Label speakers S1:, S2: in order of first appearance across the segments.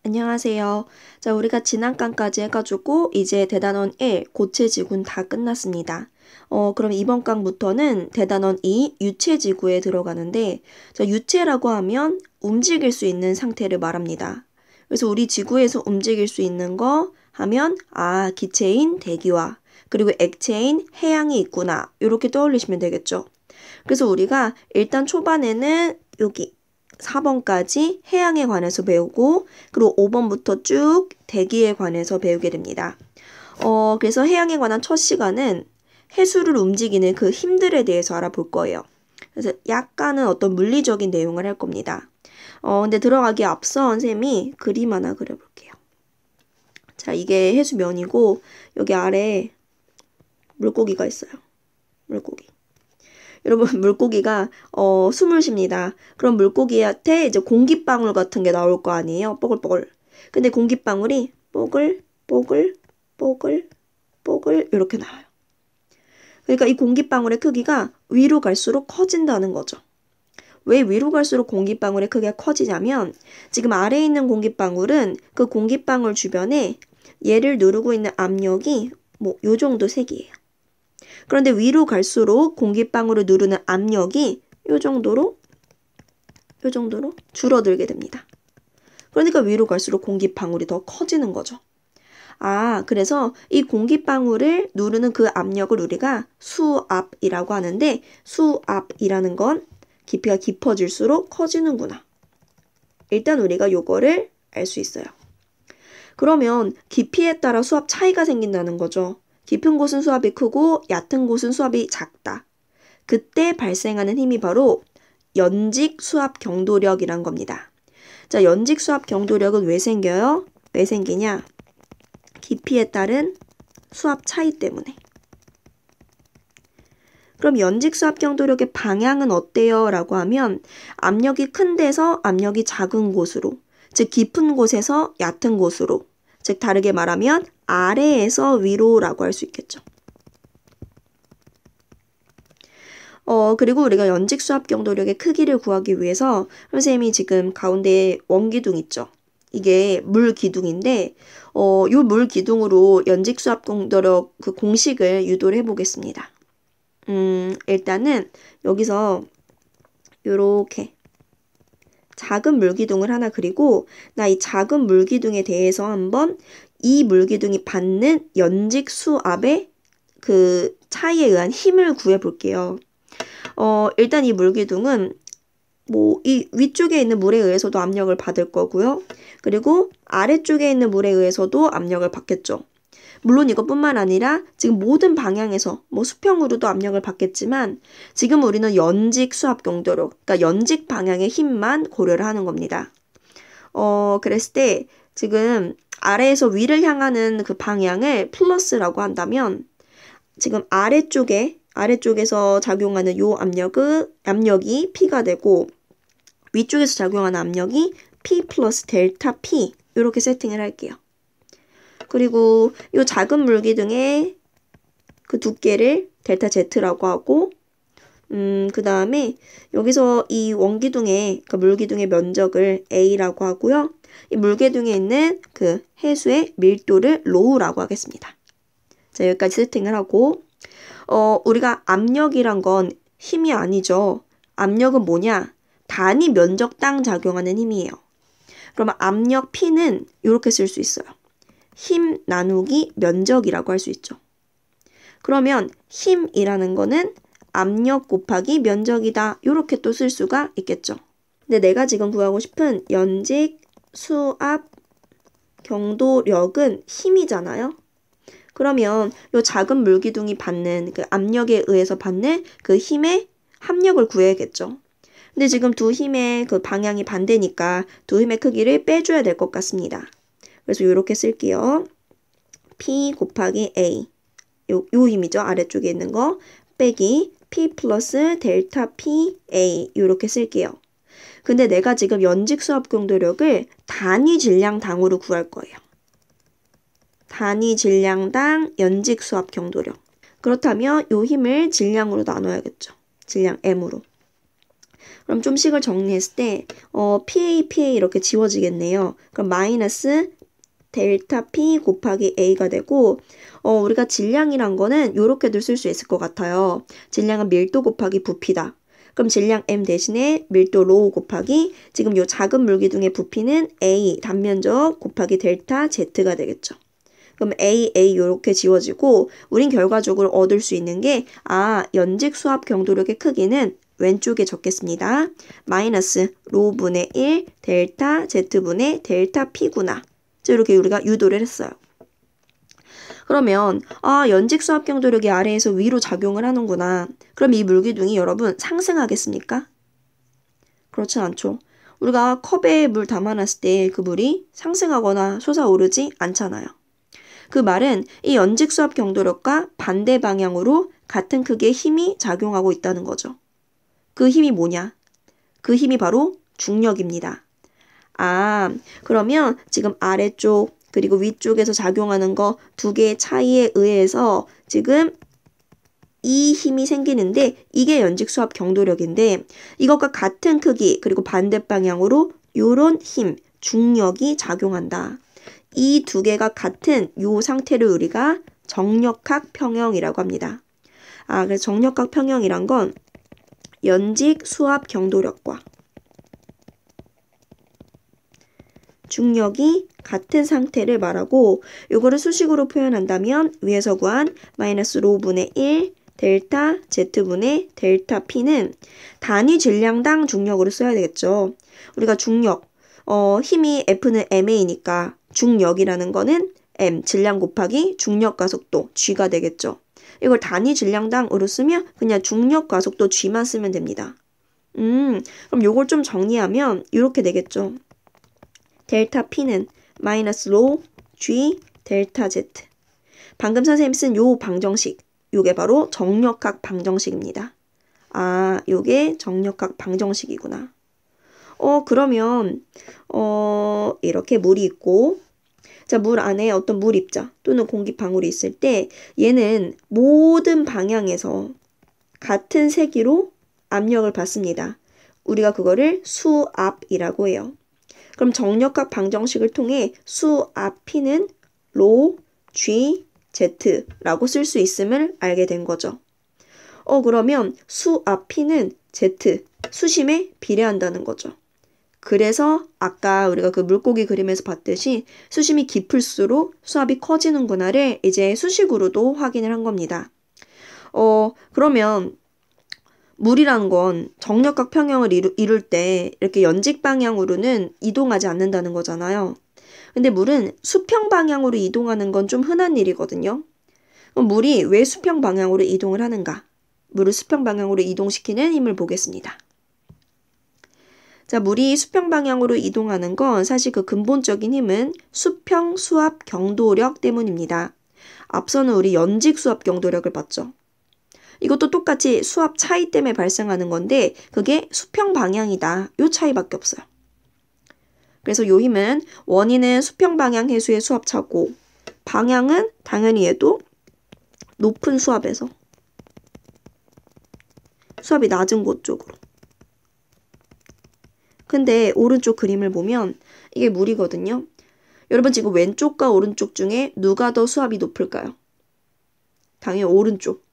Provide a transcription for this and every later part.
S1: 안녕하세요. 자, 우리가 지난 강까지 해가지고 이제 대단원 1 고체지구는 다 끝났습니다. 그럼 이번 강부터는 대단원 2 유체지구에 들어가는데, 자, 유체라고 하면 움직일 수 있는 상태를 말합니다. 그래서 우리 지구에서 움직일 수 있는 거 하면 기체인 대기와 그리고 액체인 해양이 있구나, 이렇게 떠올리시면 되겠죠. 그래서 우리가 일단 초반에는 여기 4번까지 해양에 관해서 배우고, 그리고 5번부터 쭉 대기에 관해서 배우게 됩니다. 그래서 해양에 관한 첫 시간은 해수를 움직이는 그 힘들에 대해서 알아볼 거예요. 그래서 약간은 어떤 물리적인 내용을 할 겁니다. 근데 들어가기에 앞서 선생님이 그림 하나 그려볼게요. 자, 이게 해수면이고 여기 아래에 물고기가 있어요. 물고기. 여러분, 물고기가 숨을 쉽니다. 그럼 물고기한테 이제 공기방울 같은 게 나올 거 아니에요? 뽀글뽀글. 근데 공기방울이 뽀글 뽀글 뽀글 뽀글 이렇게 나와요. 그러니까 이 공기방울의 크기가 위로 갈수록 커진다는 거죠. 왜 위로 갈수록 공기방울의 크기가 커지냐면, 지금 아래에 있는 공기방울은 그 공기방울 주변에 얘를 누르고 있는 압력이 요 정도 색이에요. 그런데 위로 갈수록 공기방울을 누르는 압력이 요 정도로 줄어들게 됩니다. 그러니까 위로 갈수록 공기방울이 더 커지는 거죠. 그래서 이 공기방울을 누르는 그 압력을 우리가 수압이라고 하는데, 수압이라는 건 깊이가 깊어질수록 커지는구나. 일단 우리가 요거를 알 수 있어요. 그러면 깊이에 따라 수압 차이가 생긴다는 거죠. 깊은 곳은 수압이 크고 얕은 곳은 수압이 작다. 그때 발생하는 힘이 바로 연직 수압 경도력이란 겁니다. 자, 연직 수압 경도력은 왜 생겨요? 왜 생기냐? 깊이에 따른 수압 차이 때문에. 그럼 연직 수압 경도력의 방향은 어때요? 라고 하면 압력이 큰 데서 압력이 작은 곳으로, 즉 깊은 곳에서 얕은 곳으로, 즉 다르게 말하면 아래에서 위로라고 할 수 있겠죠. 그리고 우리가 연직 수압 경도력의 크기를 구하기 위해서 선생님이 지금 가운데에 원기둥 있죠. 이게 물 기둥인데 요 물 기둥으로 연직 수압 경도력 그 공식을 유도를 해보겠습니다. 일단은 여기서 요렇게 작은 물기둥을 하나 그리고, 나 이 작은 물기둥에 대해서 한번 이 물기둥이 받는 연직 수압의 그 차이에 의한 힘을 구해 볼게요. 일단 이 물기둥은 이 위쪽에 있는 물에 의해서도 압력을 받을 거고요. 그리고 아래쪽에 있는 물에 의해서도 압력을 받겠죠. 물론 이것뿐만 아니라 지금 모든 방향에서 수평으로도 압력을 받겠지만, 지금 우리는 연직 수압 경도력, 그러니까 연직 방향의 힘만 고려를 하는 겁니다. 그랬을 때 지금 아래에서 위를 향하는 그 방향을 플러스라고 한다면, 지금 아래쪽에서 작용하는 요 압력이 P가 되고, 위쪽에서 작용하는 압력이 P 플러스 델타 P, 이렇게 세팅을 할게요. 그리고 이 작은 물기둥의 그 두께를 델타 Z라고 하고, 그 다음에 여기서 이 원기둥의, 그 물기둥의 면적을 A라고 하고요. 이 물기둥에 있는 그 해수의 밀도를 로우라고 하겠습니다. 자, 여기까지 세팅을 하고, 우리가 압력이란 건 힘이 아니죠. 압력은 뭐냐? 단위 면적당 작용하는 힘이에요. 그러면 압력 P는 이렇게 쓸 수 있어요. 힘 나누기 면적이라고 할 수 있죠. 그러면 힘이라는 거는 압력 곱하기 면적이다, 이렇게 또 쓸 수가 있겠죠. 근데 내가 지금 구하고 싶은 연직 수압 경도력은 힘이잖아요. 그러면 이 작은 물기둥이 받는 그 압력에 의해서 받는 그 힘의 합력을 구해야겠죠. 근데 지금 두 힘의 그 방향이 반대니까 두 힘의 크기를 빼줘야 될 것 같습니다. 그래서 이렇게 쓸게요. P 곱하기 A, 요 힘이죠. 아래쪽에 있는 거 빼기 P 플러스 델타 P A, 이렇게 쓸게요. 근데 내가 지금 연직 수압 경도력을 단위 질량당으로 구할 거예요. 단위 질량당 연직 수압 경도력. 그렇다면 요 힘을 질량으로 나눠야겠죠. 질량 M으로. 그럼 좀씩을 정리했을 때 PA 이렇게 지워지겠네요. 그럼 마이너스 델타 P 곱하기 A가 되고 우리가 질량이란 거는 이렇게도 쓸 수 있을 것 같아요. 질량은 밀도 곱하기 부피다. 그럼 질량 M 대신에 밀도 로 곱하기 지금 요 작은 물기둥의 부피는 A 단면적 곱하기 델타 Z가 되겠죠. 그럼 A 이렇게 지워지고 우린 결과적으로 얻을 수 있는 게 연직 수압 경도력의 크기는 왼쪽에 적겠습니다. 마이너스 로 분의 1 델타 Z분의 델타 P구나. 이렇게 우리가 유도를 했어요. 그러면 연직 수압 경도력이 아래에서 위로 작용을 하는구나. 그럼 이 물기둥이 여러분 상승하겠습니까? 그렇진 않죠. 우리가 컵에 물 담아놨을 때 그 물이 상승하거나 솟아오르지 않잖아요. 그 말은 이 연직 수압 경도력과 반대 방향으로 같은 크기의 힘이 작용하고 있다는 거죠. 그 힘이 뭐냐? 그 힘이 바로 중력입니다. 그러면 지금 아래쪽 그리고 위쪽에서 작용하는 거 두 개의 차이에 의해서 지금 이 힘이 생기는데 이게 연직 수압 경도력인데 이것과 같은 크기 그리고 반대 방향으로 요런 힘, 중력이 작용한다. 이 두 개가 같은 요 상태를 우리가 정력학 평형이라고 합니다. 그래서 정력학 평형이란 건 연직 수압 경도력과 중력이 같은 상태를 말하고 요거를 수식으로 표현한다면 위에서 구한 마이너스 로 분의 1 델타 Z분의 델타 P는 단위 질량당 중력으로 써야 되겠죠. 우리가 중력, 힘이 F는 ma니까 중력이라는 거는 m, 질량 곱하기 중력 가속도 G가 되겠죠. 이걸 단위 질량당으로 쓰면 그냥 중력 가속도 G만 쓰면 됩니다. 그럼 요걸 좀 정리하면 이렇게 되겠죠. 델타 P는 마이너스 로 G 델타 Z. 방금 선생님 쓴 요 방정식, 요게 바로 정력학 방정식입니다. 요게 정력학 방정식이구나. 그러면 이렇게 물이 있고 자, 물 안에 어떤 물 입자 또는 공기 방울이 있을 때 얘는 모든 방향에서 같은 세기로 압력을 받습니다. 우리가 그거를 수압이라고 해요. 그럼 정력학 방정식을 통해 수압 P는 로 G Z라고 쓸 수 있음을 알게 된 거죠. 그러면 수압 P는 Z, 수심에 비례한다는 거죠. 그래서 아까 우리가 그 물고기 그림에서 봤듯이 수심이 깊을수록 수압이 커지는구나를 이제 수식으로도 확인을 한 겁니다. 그러면 물이란 건 정력각 평형을 이룰 때 이렇게 연직 방향으로는 이동하지 않는다는 거잖아요. 근데 물은 수평 방향으로 이동하는 건 좀 흔한 일이거든요. 그럼 물이 왜 수평 방향으로 이동을 하는가? 물을 수평 방향으로 이동시키는 힘을 보겠습니다. 자, 물이 수평 방향으로 이동하는 건 사실 그 근본적인 힘은 수평 수압 경도력 때문입니다. 앞서는 우리 연직 수압 경도력을 봤죠. 이것도 똑같이 수압 차이 때문에 발생하는 건데 그게 수평 방향이다. 요 차이밖에 없어요. 그래서 요 힘은 원인은 수평 방향 해수의 수압 차고 방향은 당연히 얘도 높은 수압에서 수압이 낮은 곳 쪽으로. 근데 오른쪽 그림을 보면 이게 물이거든요. 여러분 지금 왼쪽과 오른쪽 중에 누가 더 수압이 높을까요? 당연히 오른쪽.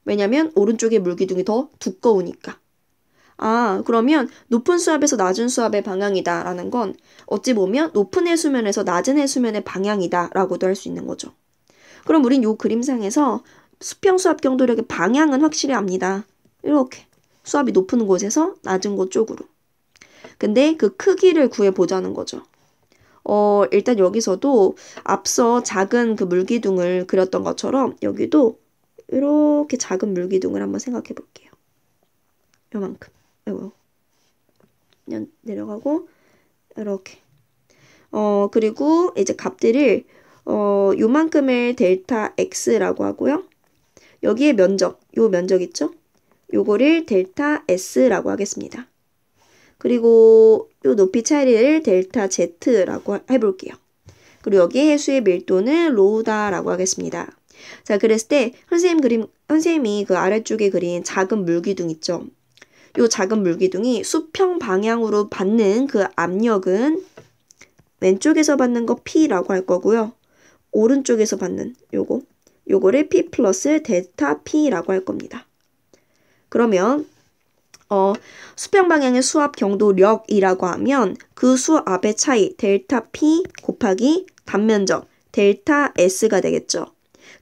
S1: 왜냐면 오른쪽의 물기둥이 더 두꺼우니까. 그러면 높은 수압에서 낮은 수압의 방향이다 라는 건 어찌 보면 높은 해수면에서 낮은 해수면의 방향이다 라고도 할 수 있는 거죠. 그럼 우린 이 그림상에서 수평 수압 경도력의 방향은 확실히 압니다. 이렇게 수압이 높은 곳에서 낮은 곳 쪽으로. 근데 그 크기를 구해보자는 거죠. 일단 여기서도 앞서 작은 그 물기둥을 그렸던 것처럼 여기도 이렇게 작은 물기둥을 한번 생각해 볼게요. 요만큼. 그냥 내려가고 이렇게. 그리고 이제 값들을 요만큼을 델타 X라고 하고요. 여기에 면적, 요 면적 있죠? 요거를 델타 S라고 하겠습니다. 그리고 요 높이 차이를 델타 Z라고 해볼게요. 그리고 여기 해수의 밀도는 로우다라고 하겠습니다. 자, 그랬을 때 선생님이 그 아래쪽에 그린 작은 물기둥 있죠? 요 작은 물기둥이 수평 방향으로 받는 그 압력은 왼쪽에서 받는 거 P라고 할 거고요. 오른쪽에서 받는 요거를 P 플러스 델타 P라고 할 겁니다. 그러면 수평 방향의 수압 경도력이라고 하면 그 수압의 차이 델타 P 곱하기 단면적 델타 S가 되겠죠.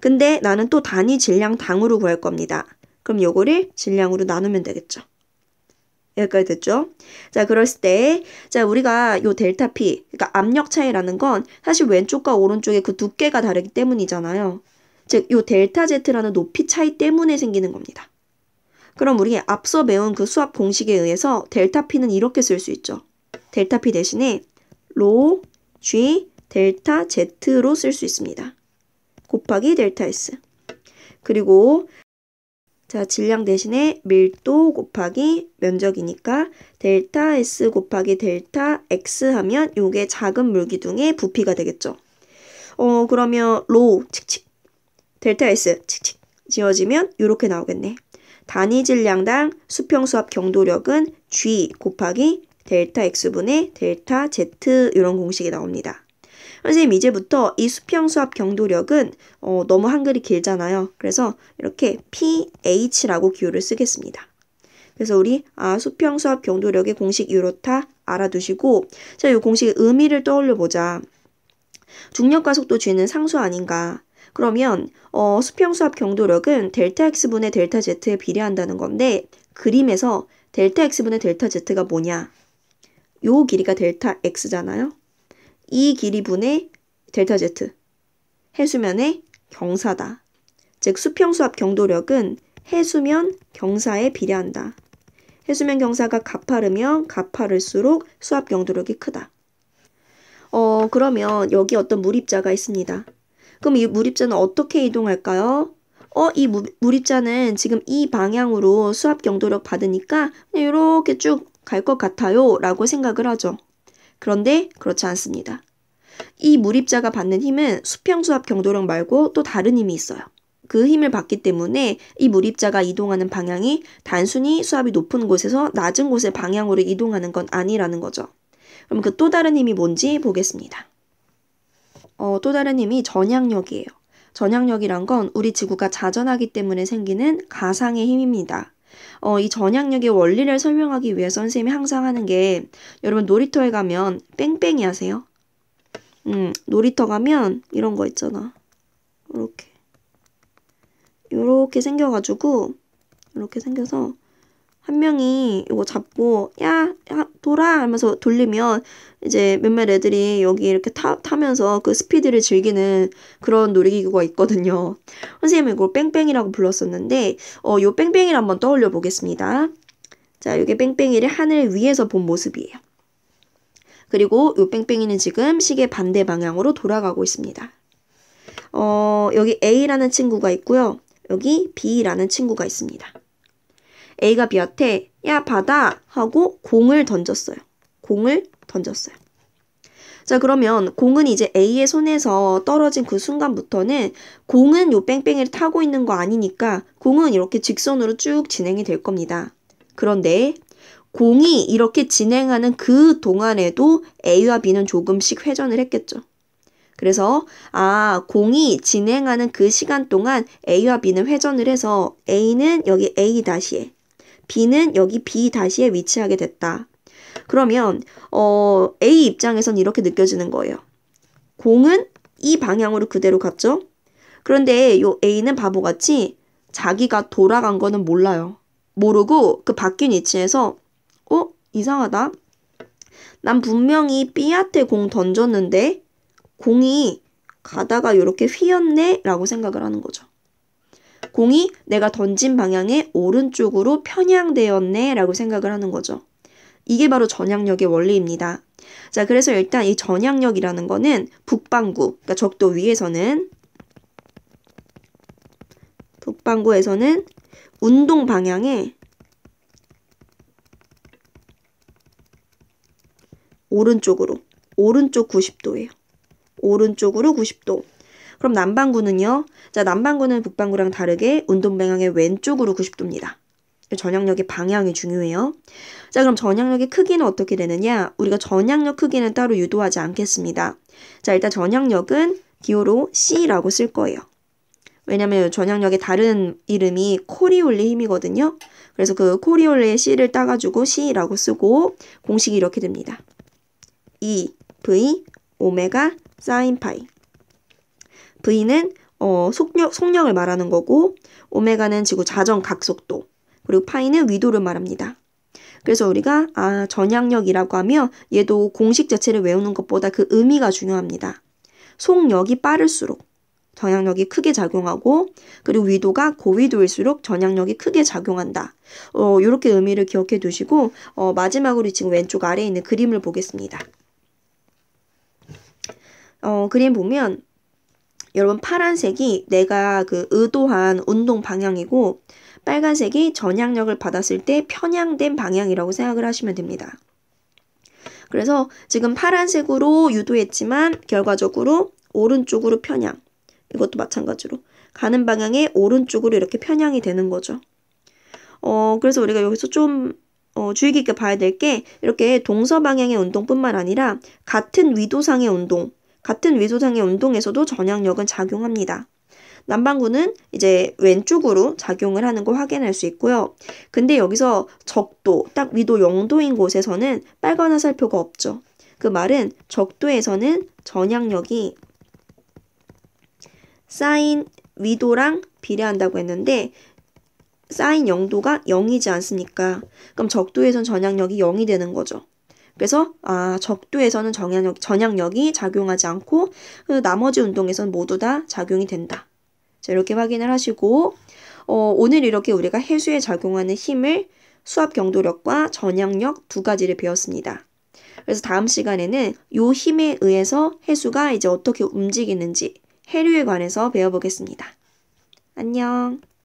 S1: 근데 나는 또 단위 질량 당으로 구할 겁니다. 그럼 요거를 질량으로 나누면 되겠죠. 여기까지 됐죠? 자, 그랬을 때, 자, 우리가 요 델타 P, 그러니까 압력 차이라는 건 사실 왼쪽과 오른쪽의 그 두께가 다르기 때문이잖아요. 즉, 요 델타 Z라는 높이 차이 때문에 생기는 겁니다. 그럼 우리 앞서 배운 그 수압 공식에 의해서 델타 P는 이렇게 쓸 수 있죠. 델타 P 대신에 로 G 델타 Z로 쓸 수 있습니다. 곱하기 델타 S. 그리고 자, 질량 대신에 밀도 곱하기 면적이니까 델타 S 곱하기 델타 X 하면 요게 작은 물기둥의 부피가 되겠죠. 그러면 로 칙칙 델타 S 칙칙 지워지면 요렇게 나오겠네. 단위 질량당 수평 수압 경도력은 G 곱하기 델타 X분의 델타 Z 이런 공식이 나옵니다. 선생님 이제부터 이 수평 수압 경도력은 너무 한글이 길잖아요. 그래서 이렇게 PH라고 기호를 쓰겠습니다. 그래서 우리 수평 수압 경도력의 공식 이렇다 알아두시고 자, 이 공식의 의미를 떠올려 보자. 중력과 속도 G는 상수 아닌가? 그러면 수평 수압 경도력은 델타 X분의 델타 Z에 비례한다는 건데 그림에서 델타 X분의 델타 Z가 뭐냐? 요 길이가 델타 X잖아요. 이 길이분의 델타 Z, 해수면의 경사다. 즉 수평 수압 경도력은 해수면 경사에 비례한다. 해수면 경사가 가파르면 가파를수록 수압 경도력이 크다. 그러면 여기 어떤 물입자가 있습니다. 그럼 이 물입자는 어떻게 이동할까요? 이 물입자는 지금 이 방향으로 수압 경도력 받으니까 그냥 이렇게 쭉 갈 것 같아요 라고 생각을 하죠. 그런데 그렇지 않습니다. 이 물입자가 받는 힘은 수평 수압 경도력 말고 또 다른 힘이 있어요. 그 힘을 받기 때문에 이 물입자가 이동하는 방향이 단순히 수압이 높은 곳에서 낮은 곳의 방향으로 이동하는 건 아니라는 거죠. 그럼 그 또 다른 힘이 뭔지 보겠습니다. 또 다른 힘이 전향력이에요. 전향력이란 건 우리 지구가 자전하기 때문에 생기는 가상의 힘입니다. 이 전향력의 원리를 설명하기 위해서 선생님이 항상 하는 게 여러분 놀이터에 가면 뺑뺑이 하세요? 놀이터 가면 이런 거 있잖아. 요렇게 생겨가지고 이렇게 생겨서 한 명이 이거 잡고 야 돌아 하면서 돌리면 이제 몇몇 애들이 여기 이렇게 타면서 그 스피드를 즐기는 그런 놀이기구가 있거든요. 선생님이 이걸 뺑뺑이라고 불렀었는데 요 뺑뺑이를 한번 떠올려 보겠습니다. 자, 이게 뺑뺑이를 하늘 위에서 본 모습이에요. 그리고 요 뺑뺑이는 지금 시계 반대 방향으로 돌아가고 있습니다. 여기 A라는 친구가 있고요. 여기 B라는 친구가 있습니다. A가 B한테 야 받아 하고 공을 던졌어요. 자, 그러면 공은 이제 A의 손에서 떨어진 그 순간부터는 공은 요 뺑뺑이를 타고 있는 거 아니니까 공은 이렇게 직선으로 쭉 진행이 될 겁니다. 그런데 공이 이렇게 진행하는 그 동안에도 A와 B는 조금씩 회전을 했겠죠. 그래서 공이 진행하는 그 시간 동안 A와 B는 회전을 해서 A는 여기 A-에 B는 여기 B-에 위치하게 됐다. 그러면 A 입장에선 이렇게 느껴지는 거예요. 공은 이 방향으로 그대로 갔죠. 그런데 요 A는 바보같이 자기가 돌아간 거는 몰라요. 모르고 그 바뀐 위치에서 이상하다. 난 분명히 B한테 공 던졌는데 공이 가다가 이렇게 휘었네 라고 생각을 하는 거죠. 공이 내가 던진 방향의 오른쪽으로 편향되었네 라고 생각을 하는 거죠. 이게 바로 전향력의 원리입니다. 자, 그래서 일단 이 전향력이라는 거는 북반구, 그러니까 적도 위에서는 북반구에서는 운동 방향의 오른쪽 90도예요. 오른쪽으로 90도. 그럼 남반구는요? 자, 남반구는 북반구랑 다르게 운동 방향의 왼쪽으로 90도입니다. 전향력의 방향이 중요해요. 자, 그럼 전향력의 크기는 어떻게 되느냐? 우리가 전향력 크기는 따로 유도하지 않겠습니다. 자, 일단 전향력은 기호로 C라고 쓸 거예요. 왜냐면 전향력의 다른 이름이 코리올리 힘이거든요. 그래서 그 코리올리의 C를 따가지고 C라고 쓰고 공식이 이렇게 됩니다. E, V, 오메가, 사인 파이. V는 속력을 말하는 거고 오메가는 지구 자전 각속도 그리고 파이는 위도를 말합니다. 그래서 우리가 전향력이라고 하면 얘도 공식 자체를 외우는 것보다 그 의미가 중요합니다. 속력이 빠를수록 전향력이 크게 작용하고 그리고 위도가 고위도일수록 전향력이 크게 작용한다. 이렇게 의미를 기억해 두시고 마지막으로 지금 왼쪽 아래에 있는 그림을 보겠습니다. 그림 보면 여러분 파란색이 내가 그 의도한 운동 방향이고 빨간색이 전향력을 받았을 때 편향된 방향이라고 생각을 하시면 됩니다. 그래서 지금 파란색으로 유도했지만 결과적으로 오른쪽으로 편향. 이것도 마찬가지로 가는 방향에 오른쪽으로 이렇게 편향이 되는 거죠. 그래서 우리가 여기서 좀 주의 깊게 봐야 될 게 이렇게 동서 방향의 운동뿐만 아니라 같은 위도상의 운동에서도 전향력은 작용합니다. 남반구는 이제 왼쪽으로 작용을 하는 걸 확인할 수 있고요. 근데 여기서 적도, 딱 위도 0도인 곳에서는 빨간 화살표가 없죠. 그 말은 적도에서는 전향력이 사인 위도랑 비례한다고 했는데 사인 0도가 0이지 않습니까? 그럼 적도에선 전향력이 0이 되는 거죠. 그래서 적도에서는 전향력이 작용하지 않고 나머지 운동에서는 모두 다 작용이 된다. 자, 이렇게 확인을 하시고 오늘 이렇게 우리가 해수에 작용하는 힘을 수압 경도력과 전향력 두 가지를 배웠습니다. 그래서 다음 시간에는 이 힘에 의해서 해수가 이제 어떻게 움직이는지 해류에 관해서 배워보겠습니다. 안녕.